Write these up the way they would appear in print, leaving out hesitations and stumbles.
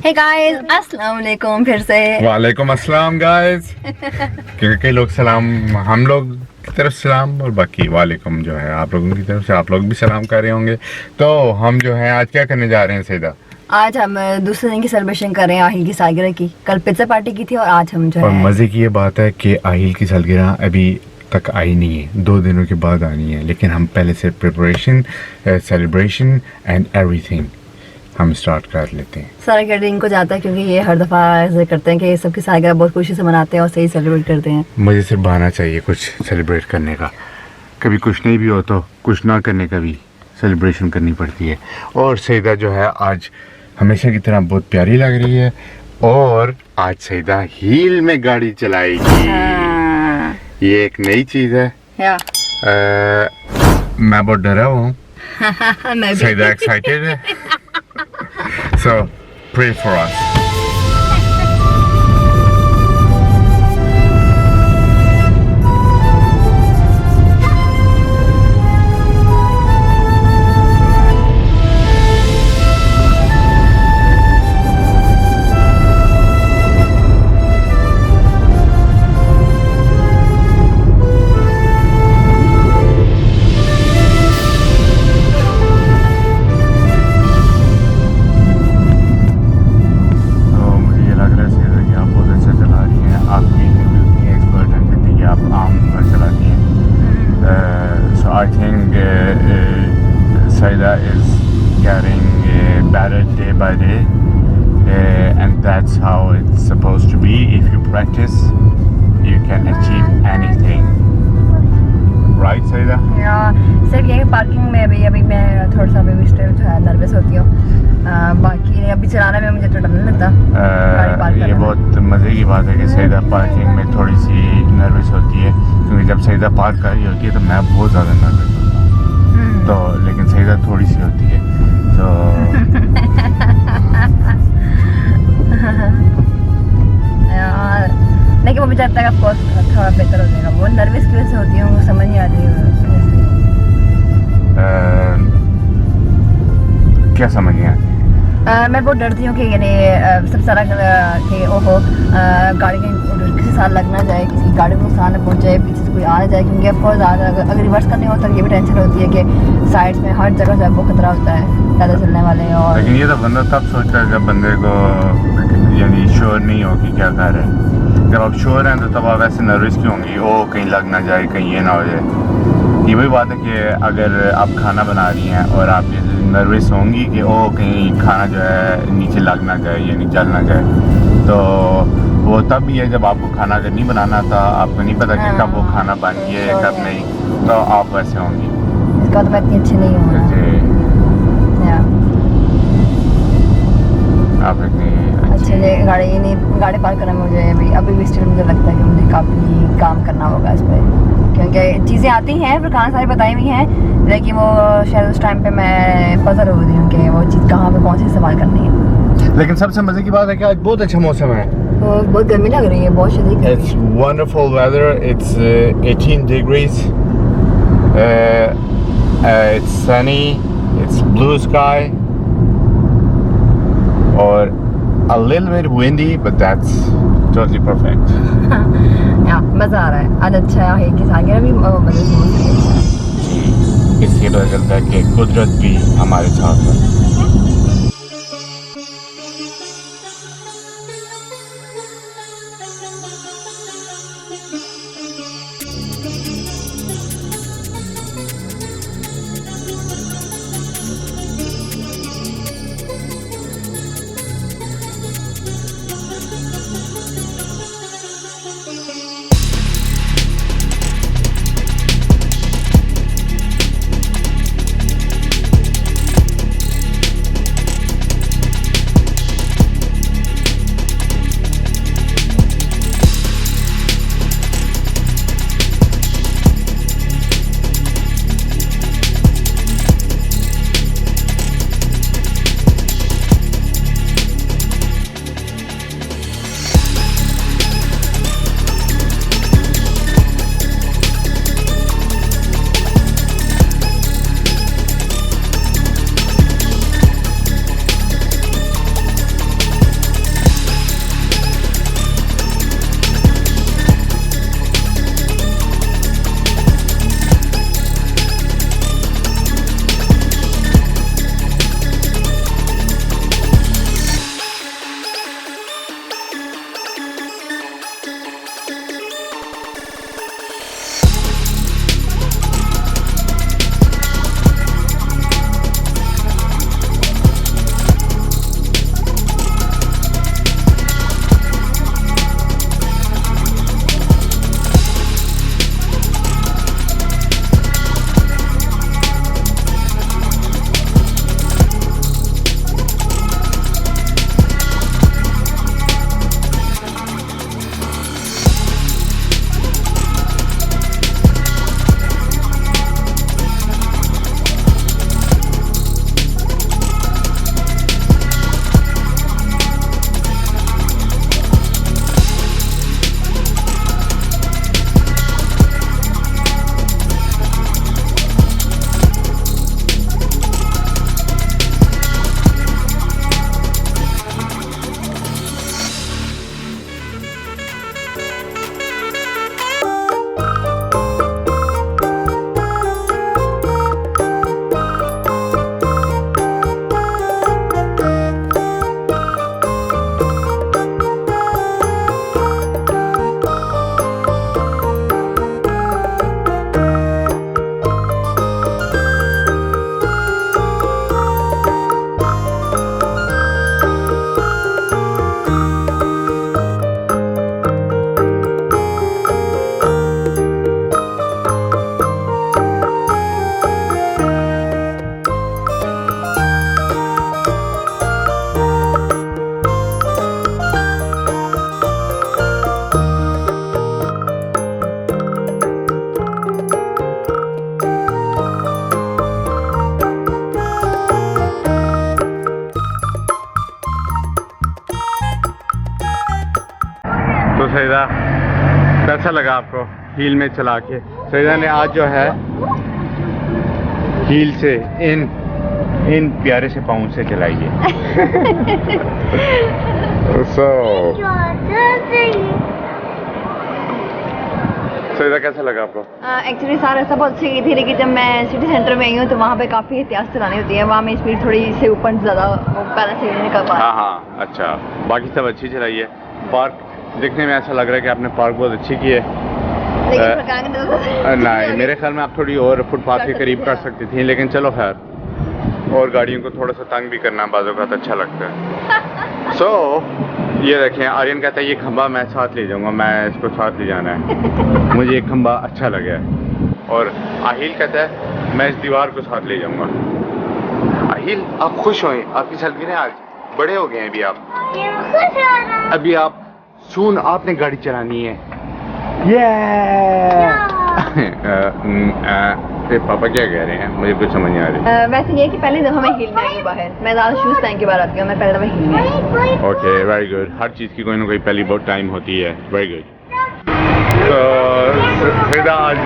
Hey guys, अस्सलाम वालेकुम फिर से। वालेकुम अस्सलाम गाइस। क्योंकि कई लोग सलाम हम लोग की तरफ सलाम और बाकी वालेकुम जो है आप लोगों की तरफ से आप लोग भी सलाम कर रहे होंगे। तो हम जो है आज क्या करने जा रहे हैं सईदा? आज हम दूसरे दिन की सेलिब्रेशन कर रहे हैं आहिल की सालगिरह की। कल पिज्जा पार्टी की थी और आज हम जो और है मज़े की ये बात है कि आहिल की सालगिरह अभी तक आई नहीं है, 2 दिनों के बाद आनी है। लेकिन हम पहले से प्रिपरेशन, सेलिब्रेशन एंड एवरीथिंग हम स्टार्ट कर लेते हैं। सारा क्रेडिट इनको जाता है क्योंकि ये हर दफ़ा ऐसे करते हैं कि सबकी सालगिरह बहुत खुशी से मनाते हैं और सही सेलिब्रेट करते हैं। मुझे सिर्फ बहाना चाहिए कुछ सेलिब्रेट करने का। कभी कुछ नहीं भी हो तो कुछ ना करने का भी सेलिब्रेशन करनी पड़ती है। और सईदा जो है आज हमेशा की तरह बहुत प्यारी लग रही है और आज सईदा हील में गाड़ी चलाएगी। हाँ। ये एक नई चीज़ है। मैं बहुत डरा हुआ हूँ। सईदा एक्साइटेड है। So pray for us. I think Saida is getting better day by day, and that's how it's supposed to be. If you practice, you can achieve anything. Right, Saida? सिर्फ ये पार्किंग में अभी मैं थोड़ा सा अभी still जो है नर्वस होती हूँ। बाकी अभी चलाने में मुझे तो डर नहीं लगता। ये बहुत मज़े की बात है कि सईदा पार्किंग में थोड़ी सी नर्वस होती है, क्योंकि जब सईदा पार्क कर रही होती है तो मैं बहुत ज़्यादा नर्वस होता हूँ। तो लेकिन सईदा थोड़ी सी होती है तो यार लेकिन वो भी जब तक आपको थोड़ा बेहतर हो जाएगा। वो नर्वस की वजह से होती है, समझ नहीं आ रही है। क्या समझ नहीं आती? मैं बहुत डरती हूँ कि यानी सब सारा कि ओहो गाड़ी किसी साथ लग ना जाए, किसी गाड़ी को नुकसान न पहुँचे, पीछे से कोई आ ना जाए। क्योंकि ऑफकोर्स अगर रिवर्स करनी हो तो ये भी टेंशन होती है कि साइड्स में हर जगह जो है वो खतरा होता है पैदल चलने वाले। और लेकिन ये तो बंदा तब सोचता है जब बंदे को यानी श्योर नहीं हो कि क्या कर रहे हैं। जब आप श्योर हैं तो तब आप ऐसे नर्वस क्यों होंगी? ओ कहीं लग ना जाए, कहीं ये ना हो जाए। ये वही बात है कि अगर आप खाना बना रही हैं और आप ये नर्वस होंगी कि ओ कहीं खाना जो है नीचे लग ना जाए यानी जल ना जाए, तो वो तब भी है जब आपको खाना अगर नहीं बनाना था, आपको नहीं पता कि कब वो खाना बन गया कब नहीं, तो आप वैसे होंगी। इसका तो मैं इतनी अच्छी नहीं हूँ। आप इतनी अच्छे गाड़ी पार्क करने में अभी भी स्टिल मुझे लगता है कि मुझे काफ़ी काम करना होगा इस पर। क्योंकि चीज़ें आती हैं फिर कहाँ सारी बताई हुई हैं, लेकिन वो शायद उस टाइम पे मैं पजल हो रही हूँ कि वो चीज़ कहाँ पे कौन सी इस्तेमाल करनी है। लेकिन सबसे मज़े की बात है कि आज बहुत अच्छा मौसम है। बहुत गर्मी लग रही है, बहुत शदीद। It's wonderful weather. It's 18 degrees. It's sunny. It's blue sky. और a little bit windy, but that's totally perfect. मज़ा आ रहा है आज। अच्छा है कि सालगिरह भी मज़े से होती है। इससे पता चलता है कि कुदरत भी हमारे साथ है। सईदा कैसा लगा आपको हील में चला के? सईदा ने आज जो है हील से इन प्यारे से पाँव से चलाई है। सईदा कैसा लगा आपको? एक्चुअली सारा ऐसा बहुत सही थी, लेकिन जब मैं सिटी सेंटर में आई हूँ तो वहाँ पे काफ़ी एहतियात चलानी होती है। वहाँ में स्पीड थोड़ी से ऊपर ज़्यादा पैरा से नहीं निकल पा रहा। हाँ, अच्छा, बाकी सब अच्छी चलाई है। पार्क देखने में ऐसा लग रहा है कि आपने पार्क बहुत अच्छी की है। नहीं, मेरे ख्याल में आप थोड़ी और फुटपाथ के करीब कर सकती थी, लेकिन चलो खैर, और गाड़ियों को थोड़ा सा तंग भी करना बाज़ों का अच्छा लगता है। ये देखें, आर्यन कहता है ये खंबा मैं साथ ले जाऊंगा, मैं इसको साथ ले जाना है, मुझे एक खंबा अच्छा लगा है। और आहिल कहता है मैं इस दीवार को साथ ले जाऊंगा। आहिल आप खुश होएं, आपकी सालगिरह आज, बड़े हो गए हैं अभी आप, अभी आप सून आपने गाड़ी चलानी है। पापा क्या कह रहे हैं मुझे कुछ समझ नहीं आ रही। वैसे ये कि पहली दफ़ा मैं हील में आई हूँ बाहर, मैं ज़्यादा शूज़ पहन के बाहर आती हूँ, मैं पहले दफ़ा हील में आई। Okay, very good. हर चीज़ की कोई ना कोई पहली बहुत टाइम होती है। Very good. तो सईदा आज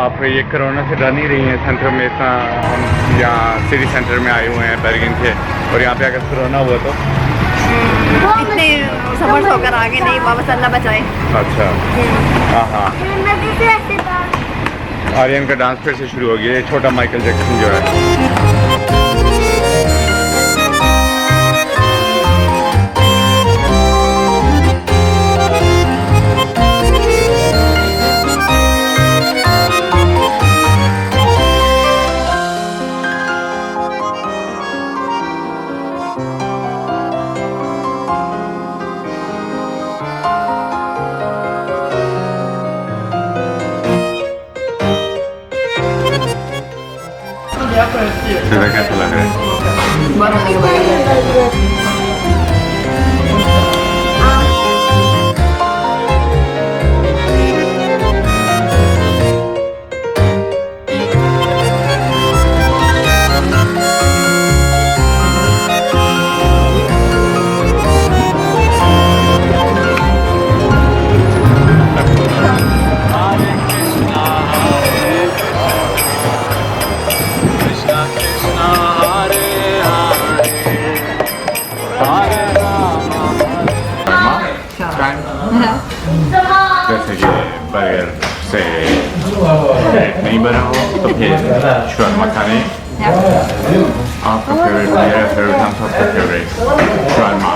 आप ये कोरोना से डर नहीं रही हैं? सेंटर में इतना हम यहाँ सिटी सेंटर में आए हुए हैं बर्गिन के, और यहाँ पे अगर कोरोना हुआ तो इतने सफर होकर आगे नहीं, वापस अल्लाह बचाए। अच्छा, हाँ, आर्यन का डांस फिर से शुरू हो गया, ये छोटा माइकल जैक्सन जो है। कैसा लग रहा है? जैसे कि बर्गर से पेट नहीं भरा हो तो फिर शर्मा खाने। आपका फेवरेट, मेरा फेवरेट, हम सबका फेवरेट शर्मा।